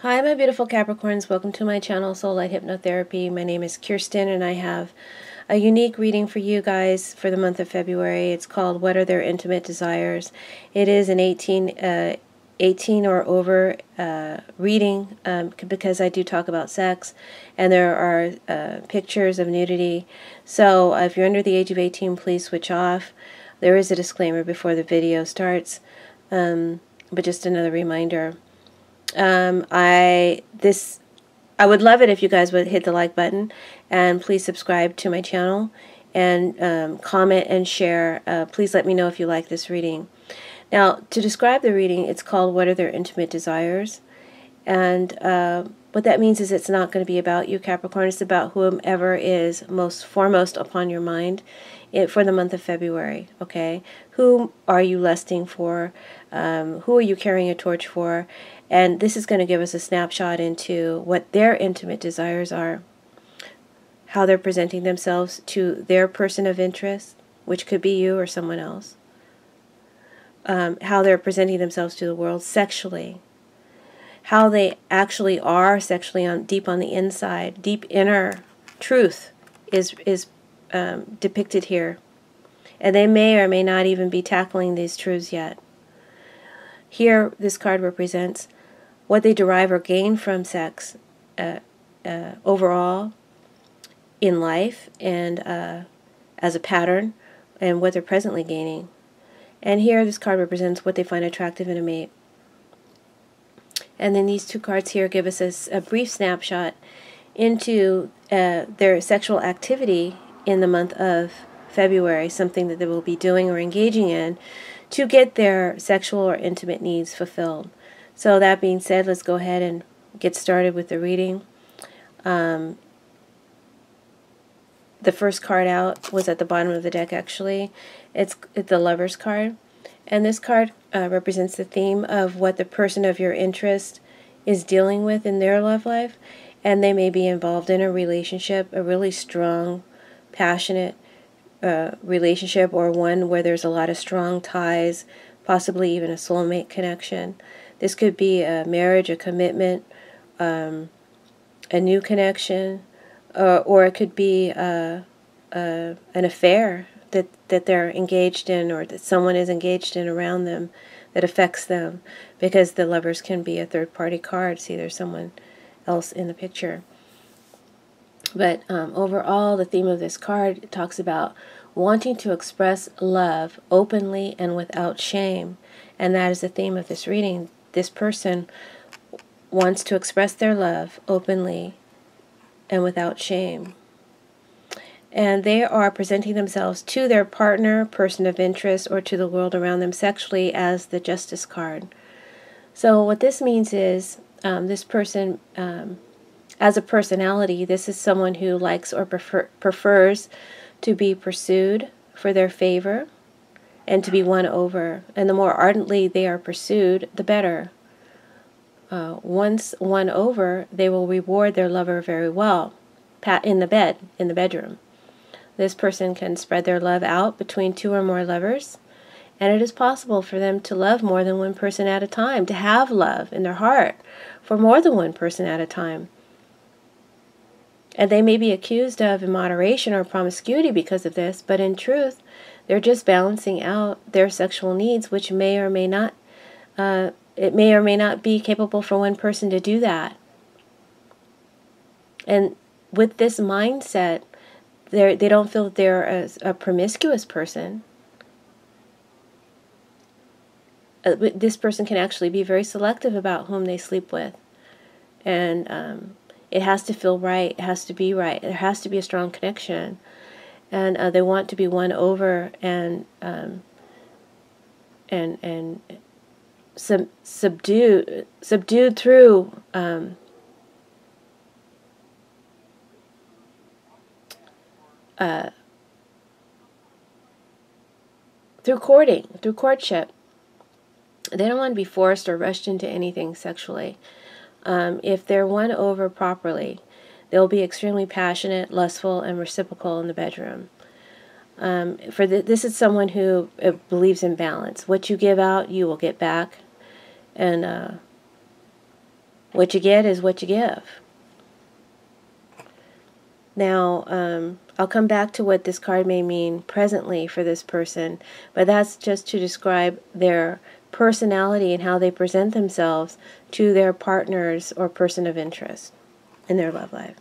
Hi, my beautiful Capricorns. Welcome to my channel, Soulight Hypnotherapy. My name is Kirsten, and I have a unique reading for you guys for the month of February. It's called What Are Their Intimate Desires? It is an 18 or over reading because I do talk about sex, and there are pictures of nudity. So if you're under the age of 18, please switch off. There is a disclaimer before the video starts, but just another reminder. I would love it if you guys would hit the like button and please subscribe to my channel and comment and share. Please let me know if you like this reading. Now, to describe the reading, it's called What Are Their Intimate Desires? And what that means is it's not going to be about you, Capricorn. It's about whomever is most foremost upon your mind for the month of February, okay? Who are you lusting for? Who are you carrying a torch for? And this is going to give us a snapshot into what their intimate desires are, how they're presenting themselves to their person of interest, which could be you or someone else, how they're presenting themselves to the world sexually, how they actually are sexually deep on the inside. Deep inner truth is depicted here. And they may or may not even be tackling these truths yet. Here, this card represents what they derive or gain from sex overall in life and as a pattern, and what they're presently gaining. And here, this card represents what they find attractive in a mate. And then these two cards here give us a brief snapshot into their sexual activity in the month of February, something that they will be doing or engaging in to get their sexual or intimate needs fulfilled. So that being said, let's go ahead and get started with the reading. The first card out was at the bottom of the deck, actually. It's the Lover's card. And this card represents the theme of what the person of your interest is dealing with in their love life. And they may be involved in a relationship, a really strong, passionate relationship, or one where there's a lot of strong ties, possibly even a soulmate connection. This could be a marriage, a commitment, a new connection, or it could be an affair that they're engaged in, or that someone is engaged in around them that affects them, because the Lovers can be a third-party card. See, there's someone else in the picture. But overall, the theme of this card talks about wanting to express love openly and without shame. And that is the theme of this reading. This person wants to express their love openly and without shame. And they are presenting themselves to their partner, person of interest, or to the world around them sexually as the Justice card. So what this means is this person, as a personality, this is someone who likes or prefers to be pursued for their favor and to be won over. And the more ardently they are pursued, the better. Once won over, they will reward their lover very well in the bedroom. This person can spread their love out between two or more lovers, and it is possible for them to love more than one person at a time, to have love in their heart for more than one person at a time. And they may be accused of immoderation or promiscuity because of this, but in truth, they're just balancing out their sexual needs, which may or may not, it may or may not be capable for one person to do that. And with this mindset, they don't feel that they're a promiscuous person. This person can actually be very selective about whom they sleep with. And it has to feel right. It has to be right. There has to be a strong connection. And they want to be won over and subdued through through courtship. They don't want to be forced or rushed into anything sexually. If they're won over properly, they'll be extremely passionate, lustful, and reciprocal in the bedroom. This is someone who believes in balance. What you give out, you will get back. And What you get is what you give. Now, I'll come back to what this card may mean presently for this person, but that's just to describe their personality and how they present themselves to their partners or person of interest in their love life.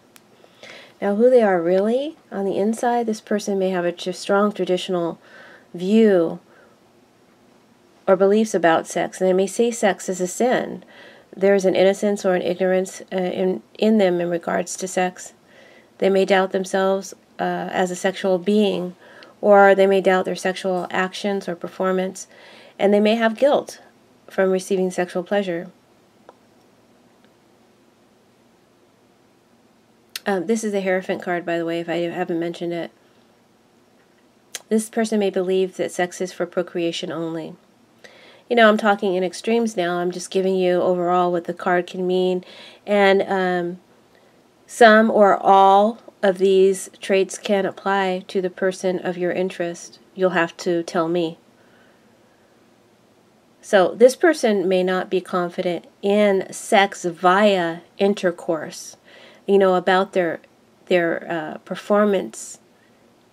Now, who they are really on the inside, this person may have a strong traditional view or beliefs about sex, and they may see sex as a sin. There's an innocence or an ignorance in them in regards to sex. They may doubt themselves as a sexual being, or they may doubt their sexual actions or performance, and they may have guilt from receiving sexual pleasure. This is the Hierophant card, by the way, if I haven't mentioned it. This person may believe that sex is for procreation only. You know, I'm talking in extremes now. I'm just giving you overall what the card can mean. And some or all of these traits can apply to the person of your interest. You'll have to tell me. So this person may not be confident in sex via intercourse, you know, about their performance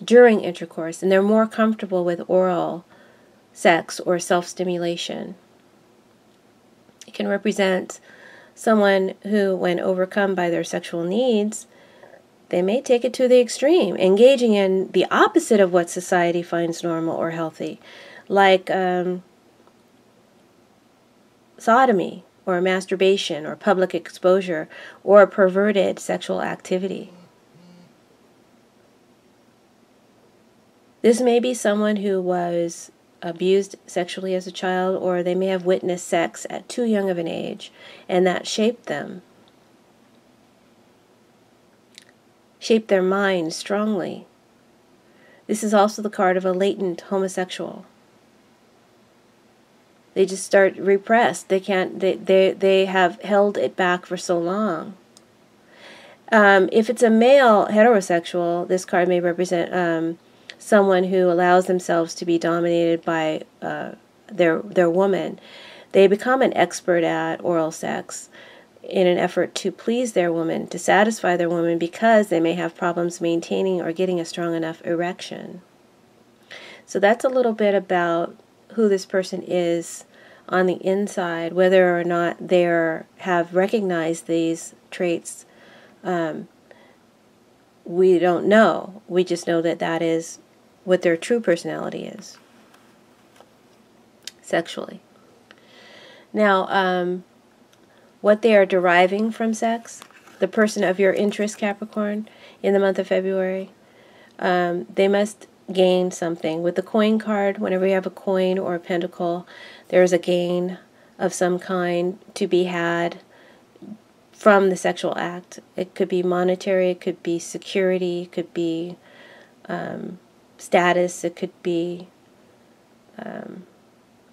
during intercourse, and they're more comfortable with oral sex or self-stimulation. It can represent someone who, when overcome by their sexual needs, they may take it to the extreme, engaging in the opposite of what society finds normal or healthy, like sodomy or masturbation or public exposure or perverted sexual activity. This may be someone who was abused sexually as a child, or they may have witnessed sex at too young of an age, and that shaped them, shaped their mind strongly. This is also the card of a latent homosexual. They just start repressed. They can't. They have held it back for so long. If it's a male heterosexual, this card may represent someone who allows themselves to be dominated by their woman. They become an expert at oral sex in an effort to please their woman, to satisfy their woman, because they may have problems maintaining or getting a strong enough erection. So that's a little bit about who this person is on the inside. Whether or not they have recognized these traits, we don't know. We just know that that is what their true personality is, sexually. Now, what they are deriving from sex, the person of your interest, Capricorn, in the month of February, they must gain something. With the coin card, whenever you have a coin or a pentacle, there is a gain of some kind to be had from the sexual act. It could be monetary, it could be security, it could be status, it could be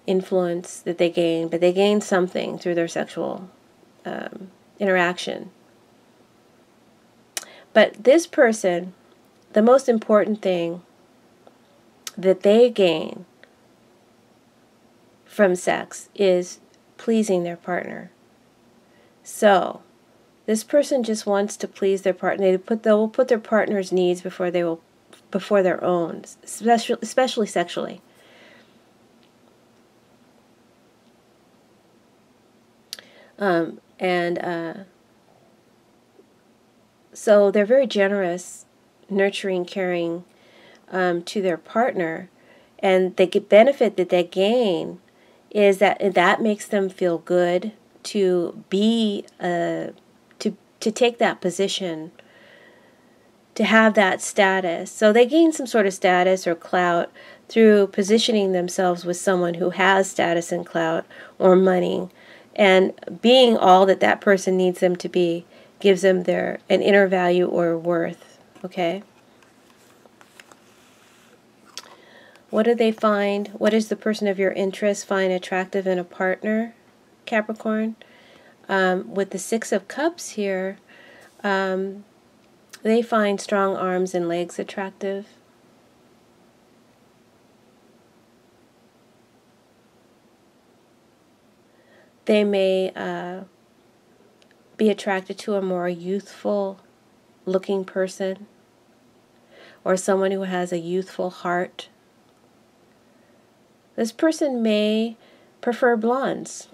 influence that they gain, but they gain something through their sexual interaction. But this person, the most important thing that they gain from sex is pleasing their partner. So this person just wants to please their partner. They will put their partner's needs before their own, especially sexually. So they're very generous, nurturing, caring to their partner, and the benefit that they gain is that makes them feel good to be to take that position, to have that status. So they gain some sort of status or clout through positioning themselves with someone who has status and clout or money, and being all that that person needs them to be gives them an inner value or worth. Okay? What do they find? What does the person of your interest find attractive in a partner, Capricorn? With the Six of Cups here, they find strong arms and legs attractive. They may be attracted to a more youthful looking person, or someone who has a youthful heart. This person may prefer blondes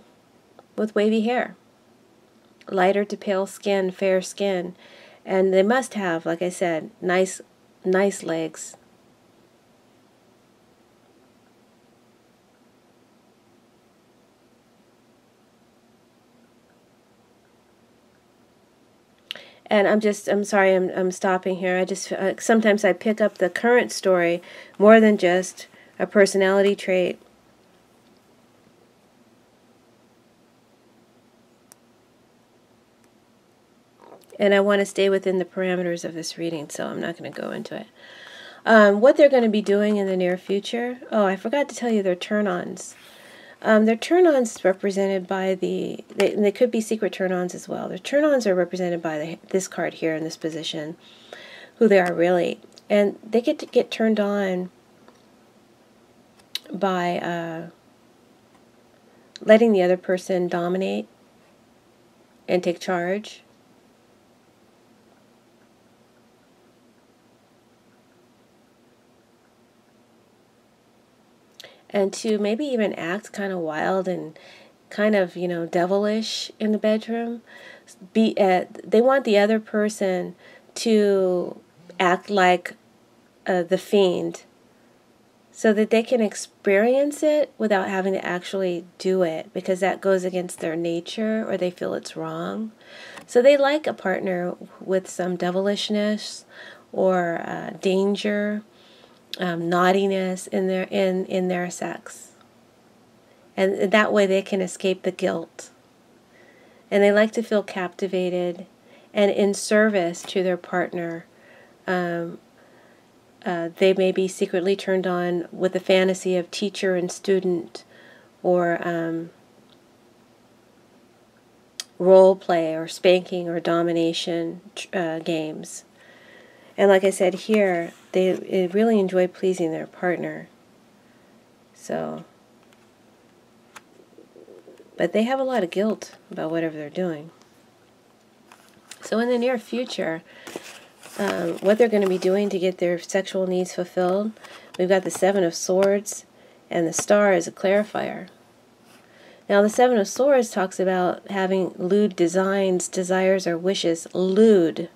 with wavy hair, lighter to pale skin, fair skin, and they must have, like I said, nice legs. And I'm sorry, I'm stopping here. I just, sometimes I pick up the current story more than just a personality trait. And I want to stay within the parameters of this reading, so I'm not going to go into it. What they're going to be doing in the near future. Oh, I forgot to tell you their turn-ons. Their turn-ons represented by they could be secret turn-ons as well. Their turn-ons are represented by this card here in this position, who they are really. And they get to get turned on by letting the other person dominate and take charge. And to maybe even act kind of wild and kind of, devilish in the bedroom. They want the other person to act like the fiend, so that they can experience it without having to actually do it, because that goes against their nature, or they feel it's wrong. So they like a partner with some devilishness or danger, naughtiness in their sex, and that way they can escape the guilt. And they like to feel captivated and in service to their partner. They may be secretly turned on with the fantasy of teacher and student, or role play, or spanking, or domination games. And like I said here, they really enjoy pleasing their partner. So, but they have a lot of guilt about whatever they're doing. So in the near future, what they're going to be doing to get their sexual needs fulfilled, we've got the Seven of Swords, and the Star is a clarifier. Now the Seven of Swords talks about having lewd designs, desires, or wishes. Lewd.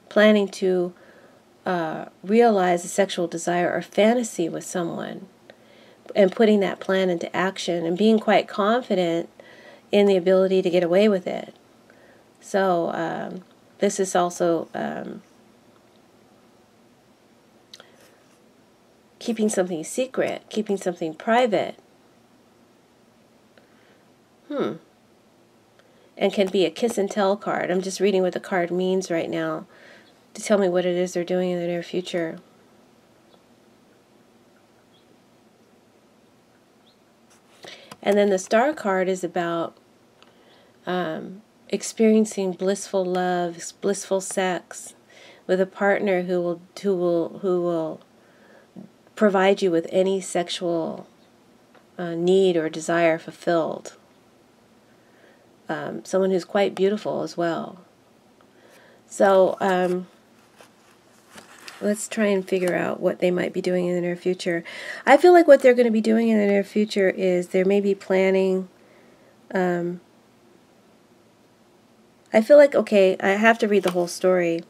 Planning to realize a sexual desire or fantasy with someone, and putting that plan into action, and being quite confident in the ability to get away with it. So this is also keeping something secret, keeping something private. And can be a kiss and tell card. I'm just reading what the card means right now to tell me what it is they're doing in the near future. And then the Star card is about experiencing blissful love, blissful sex with a partner who will provide you with any sexual need or desire fulfilled. Someone who's quite beautiful as well. So let's try and figure out what they might be doing in the near future. I feel like what they're going to be doing in the near future is they may be planning. I feel like, okay, I have to read the whole story.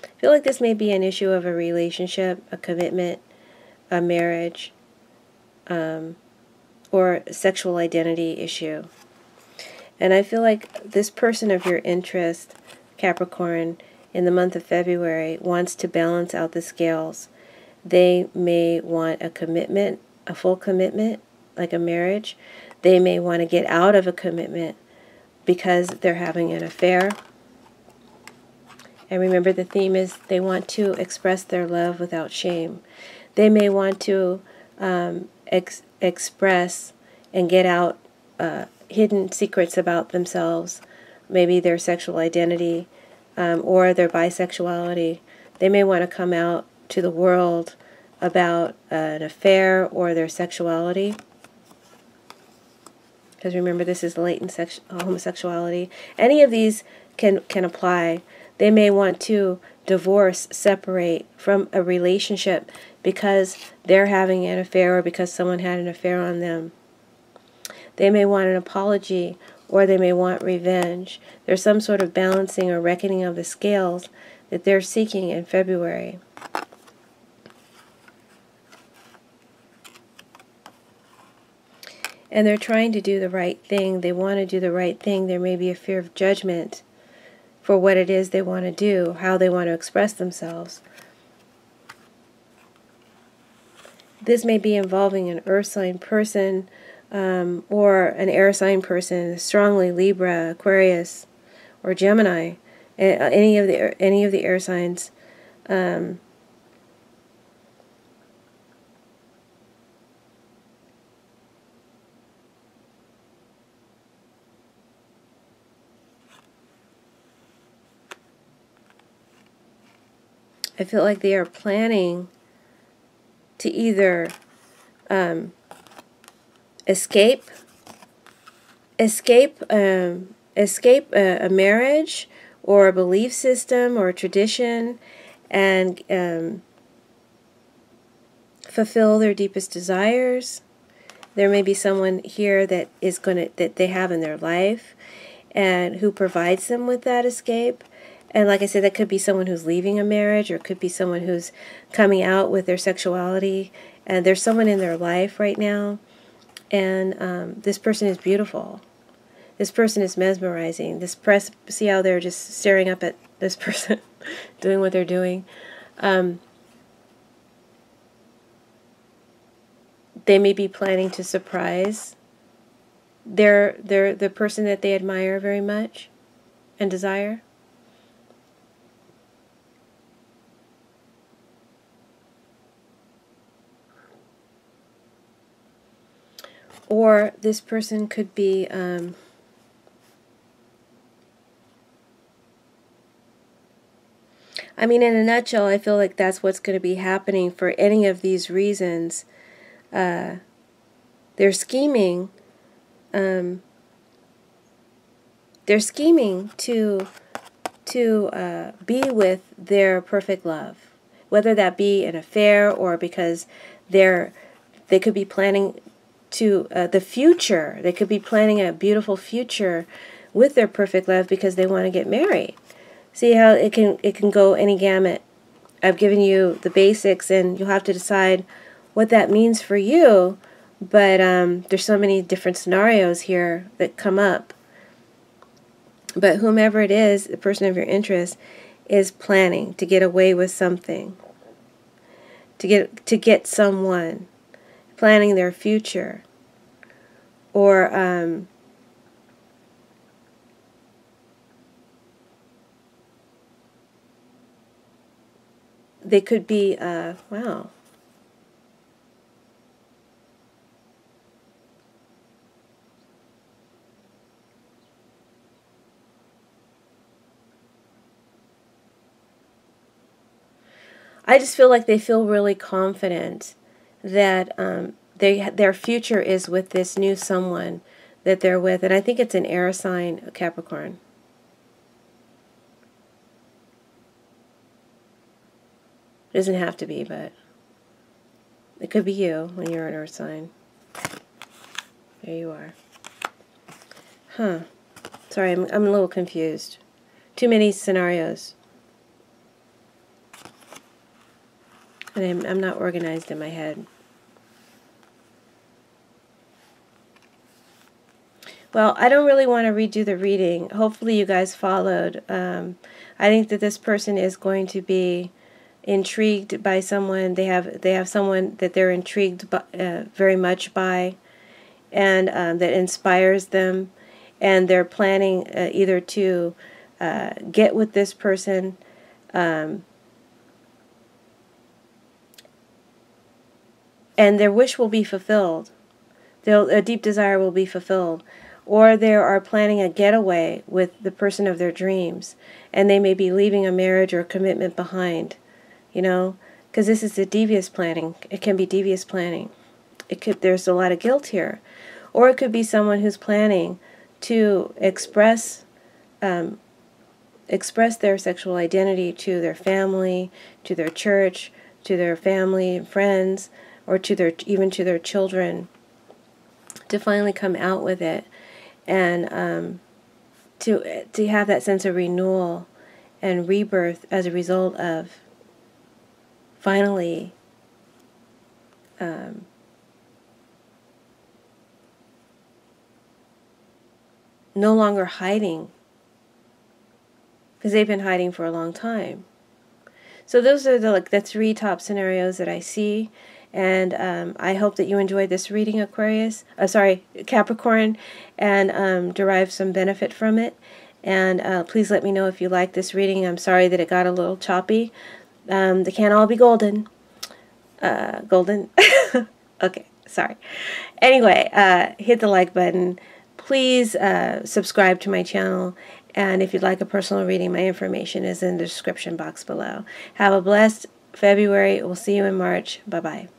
I feel like this may be an issue of a relationship, a commitment, a marriage, or sexual identity issue. And I feel like this person of your interest, Capricorn, in the month of February wants to balance out the scales. They may want a commitment, a full commitment, like a marriage. They may want to get out of a commitment because they're having an affair. And remember, the theme is they want to express their love without shame. They may want to express and get out hidden secrets about themselves, maybe their sexual identity, or their bisexuality. They may want to come out to the world about an affair or their sexuality, because because remember, this is latent homosexuality. Any of these can apply. They may want to divorce, separate from a relationship because they're having an affair or because someone had an affair on them. They may want an apology, or they may want revenge. There's some sort of balancing or reckoning of the scales that they're seeking in February. And they're trying to do the right thing. They want to do the right thing. There may be a fear of judgment for what it is they want to do, how they want to express themselves. This may be involving an earth sign person or an air sign person, strongly Libra, Aquarius, or Gemini. Any of the air signs. I feel like they are planning to either escape a marriage or a belief system or a tradition, and fulfill their deepest desires. There may be someone here that they have in their life and who provides them with that escape. And like I said, that could be someone who's leaving a marriage, or it could be someone who's coming out with their sexuality. And there's someone in their life right now, and this person is beautiful. This person is mesmerizing. See how they're just staring up at this person, doing what they're doing. They may be planning to surprise the person that they admire very much and desire. Or this person could be I mean, in a nutshell, I feel like that's what's going to be happening for any of these reasons. They're scheming. They're scheming to be with their perfect love, whether that be an affair or because they could be planning to the future. They could be planning a beautiful future with their perfect love because they want to get married. See how it can go any gamut. I've given you the basics, and you'll have to decide what that means for you. But there's so many different scenarios here that come up. But whomever it is, the person of your interest, is planning to get away with something, to get someone, planning their future, or they could be wow. I just feel like they feel really confident that their future is with this new someone that they're with. And I think it's an air sign, Capricorn. It doesn't have to be, but it could be you when you're an earth sign. There you are. Huh. Sorry, I'm a little confused. Too many scenarios. And I'm not organized in my head. Well, I don't really want to redo the reading. Hopefully you guys followed. I think that this person is going to be intrigued by someone. They have someone that they're intrigued by, very much by, and that inspires them. And they're planning either to get with this person, and their wish will be fulfilled. A deep desire will be fulfilled. Or they are planning a getaway with the person of their dreams, and they may be leaving a marriage or a commitment behind, you know, because this is the devious planning. It can be devious planning. There's a lot of guilt here. Or it could be someone who's planning to express their sexual identity to their family, to their church, to their family and friends, or to even to their children, to finally come out with it, and to have that sense of renewal and rebirth as a result of finally no longer hiding, because they've been hiding for a long time. So those are the 3 top scenarios that I see, and I hope that you enjoyed this reading, Capricorn, and derive some benefit from it. And please let me know if you like this reading. I'm sorry that it got a little choppy. They can't all be golden. Golden. Okay, sorry. Anyway, hit the like button. Please subscribe to my channel. And if you'd like a personal reading, my information is in the description box below. Have a blessed February. We'll see you in March. Bye-bye.